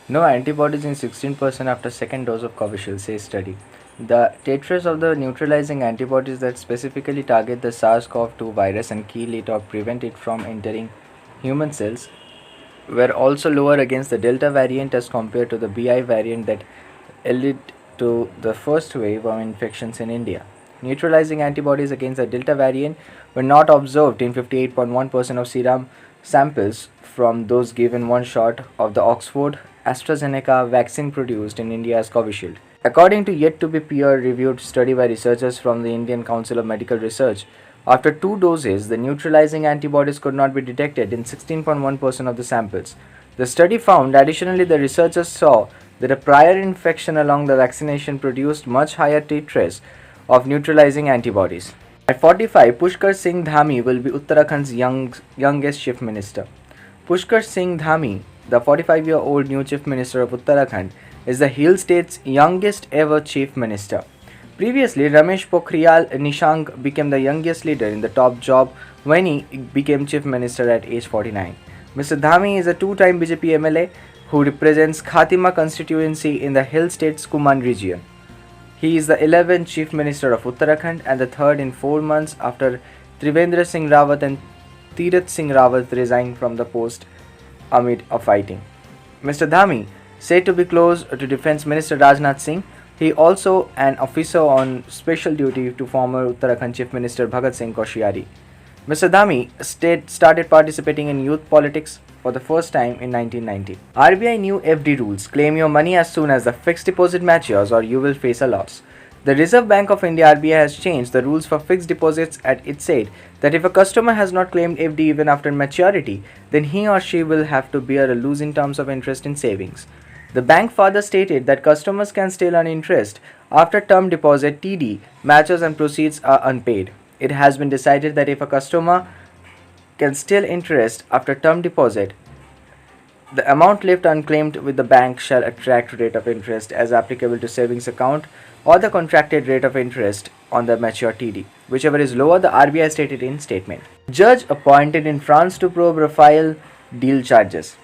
No antibodies in 16% after second dose of Covishield, says study. The titers of the neutralizing antibodies that specifically target the SARS-CoV-2 virus and kill it or prevent it from entering human cells were also lower against the Delta variant as compared to the BI variant that led to the first wave of infections in India. Neutralizing antibodies against the Delta variant were not observed in 58.1% of serum samples from those given one shot of the Oxford AstraZeneca vaccine produced in India as Covishield. According to yet to be peer reviewed study by researchers from the Indian Council of Medical Research, after two doses, the neutralizing antibodies could not be detected in 16.1% of the samples. The study found additionally the researchers saw that a prior infection along the vaccination produced much higher titers of neutralizing antibodies. At 45, Pushkar Singh Dhami will be Uttarakhand's youngest chief minister. Pushkar Singh Dhami, the 45-year-old new chief minister of Uttarakhand, is the hill state's youngest ever chief minister. Previously, Ramesh Pokhriyal Nishank became the youngest leader in the top job when he became chief minister at age 49. Mr. Dhami is a two-time BJP MLA who represents Khatima constituency in the hill state's Kumaon region. He is the 11th Chief Minister of Uttarakhand and the third in 4 months after Trivendra Singh Rawat and Tirath Singh Rawat resigned from the post amid a fighting. Mr. Dhami, said to be close to Defence Minister Rajnath Singh, he also an officer on special duty to former Uttarakhand Chief Minister Bhagat Singh Koshyari. Mr. Dhami started participating in youth politics for the first time in 1990. RBI new FD rules claim your money as soon as the fixed deposit matures or you will face a loss. The Reserve Bank of India RBI has changed the rules for fixed deposits as it said that if a customer has not claimed FD even after maturity, then he or she will have to bear a loss in terms of interest in savings. The bank further stated that customers can still earn interest after term deposit TD matures and proceeds are unpaid. It has been decided that if a customer can still interest after term deposit, the amount left unclaimed with the bank shall attract rate of interest as applicable to savings account or the contracted rate of interest on the mature TD, whichever is lower, the RBI stated in statement. Judge appointed in France to probe Rafale deal charges.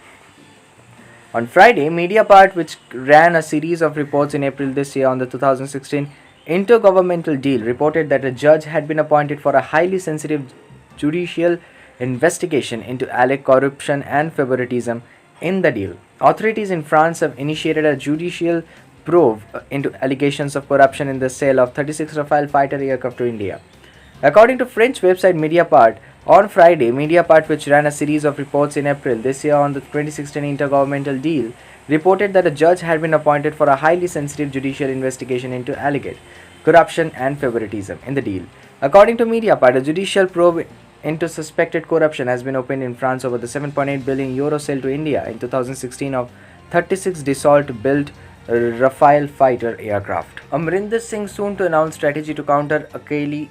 On Friday, Mediapart, which ran a series of reports in April this year on the 2016 intergovernmental deal, reported that a judge had been appointed for a highly sensitive judicial investigation into alleged corruption and favoritism in the deal. Authorities in France have initiated a judicial probe into allegations of corruption in the sale of 36 Rafale fighter aircraft to India. According to French website Mediapart, on Friday, Mediapart, which ran a series of reports in April this year on the 2016 intergovernmental deal, reported that a judge had been appointed for a highly sensitive judicial investigation into alleged corruption and favoritism in the deal. According to Mediapart, a judicial probe into suspected corruption has been opened in France over the 7.8 billion euro sale to India in 2016 of 36 Dassault-built Rafale fighter aircraft. Amrita Singh soon to announce strategy to counter Akali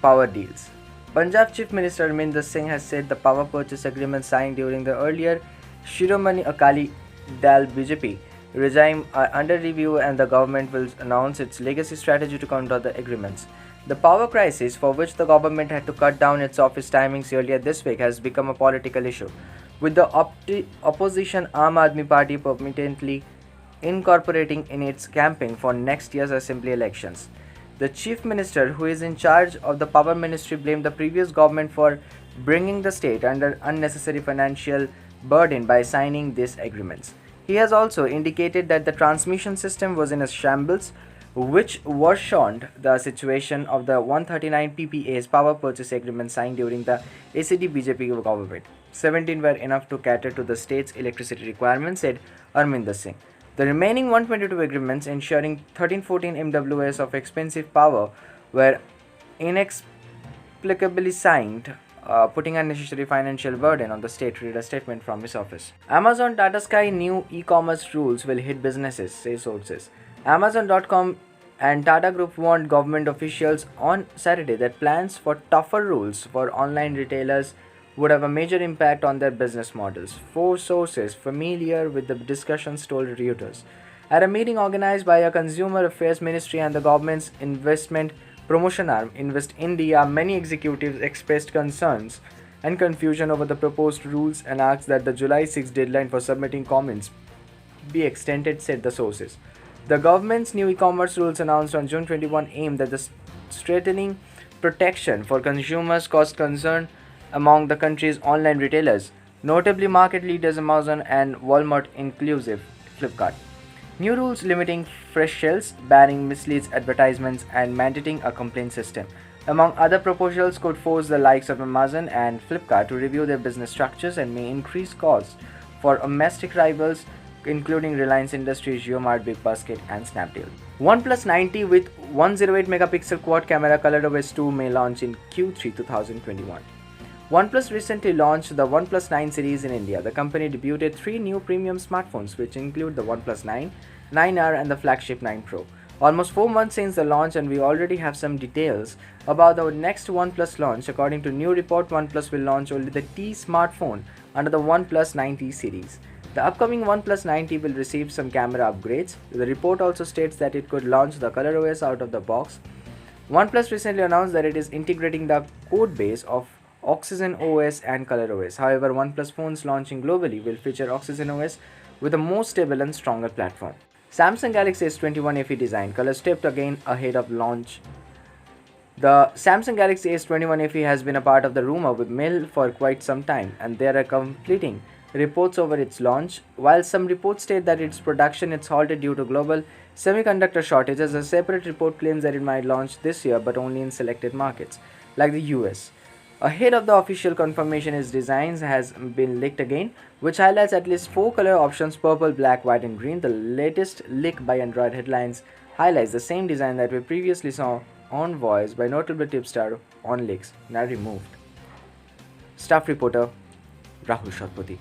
power deals. Punjab Chief Minister Amrita Singh has said the power purchase agreement signed during the earlier Shiromani Akali Dal BJP regime are under review and the government will announce its legacy strategy to counter the agreements. The power crisis, for which the government had to cut down its office timings earlier this week, has become a political issue, with the opposition Aam Aadmi Party permanently incorporating in its campaign for next year's assembly elections. The chief minister, who is in charge of the power ministry, blamed the previous government for bringing the state under unnecessary financial burden by signing these agreements. He has also indicated that the transmission system was in a shambles, which worsened the situation of the 139 PPA's power purchase agreement signed during the ACD BJP government. 17 were enough to cater to the state's electricity requirements, said Arminder Singh. The remaining 122 agreements, ensuring 1314 MWs of expensive power, were inexplicably signed, putting unnecessary financial burden on the state, read a statement from his office. Amazon Tata Sky new e-commerce rules will hit businesses, say sources. Amazon.com and Tata Group warned government officials on Saturday that plans for tougher rules for online retailers would have a major impact on their business models. 4 sources familiar with the discussions told Reuters. At a meeting organized by a Consumer Affairs Ministry and the government's investment promotion arm, Invest India, many executives expressed concerns and confusion over the proposed rules and asked that the July 6 deadline for submitting comments be extended, said the sources. The government's new e-commerce rules announced on June 21 aimed at the strengthening protection for consumers caused concern among the country's online retailers, notably market leaders Amazon and Walmart inclusive Flipkart. New rules limiting fresh shells, banning misleads advertisements, and mandating a complaint system, among other proposals, could force the likes of Amazon and Flipkart to review their business structures and may increase costs for domestic rivals, including Reliance Industries, JioMart, Big Basket, and Snapdeal. OnePlus 90 with 108 megapixel quad camera ColorOS 2 may launch in Q3 2021. OnePlus recently launched the OnePlus 9 series in India. The company debuted three new premium smartphones, which include the OnePlus 9, 9R, and the flagship 9 Pro. Almost 4 months since the launch, and we already have some details about the next OnePlus launch. According to new report, OnePlus will launch only the T smartphone under the OnePlus 90 series. The upcoming OnePlus 90 will receive some camera upgrades. The report also states that it could launch the ColorOS out of the box. OnePlus recently announced that it is integrating the code base of Oxygen OS and ColorOS. However, OnePlus phones launching globally will feature Oxygen OS with a more stable and stronger platform. Samsung Galaxy S21 FE design color stepped again ahead of launch. The Samsung Galaxy S21 FE has been a part of the rumor mill for quite some time, and there are conflicting reports over its launch. While some reports state that its production is halted due to global semiconductor shortages, a separate report claims that it might launch this year but only in selected markets, like the US. Ahead of the official confirmation, its designs has been leaked again, which highlights at least 4 color options: purple, black, white, and green. The latest leak by Android Headlines highlights the same design that we previously saw on Voice by notable tipster on leaks, now removed. Staff reporter Rahul Satpati.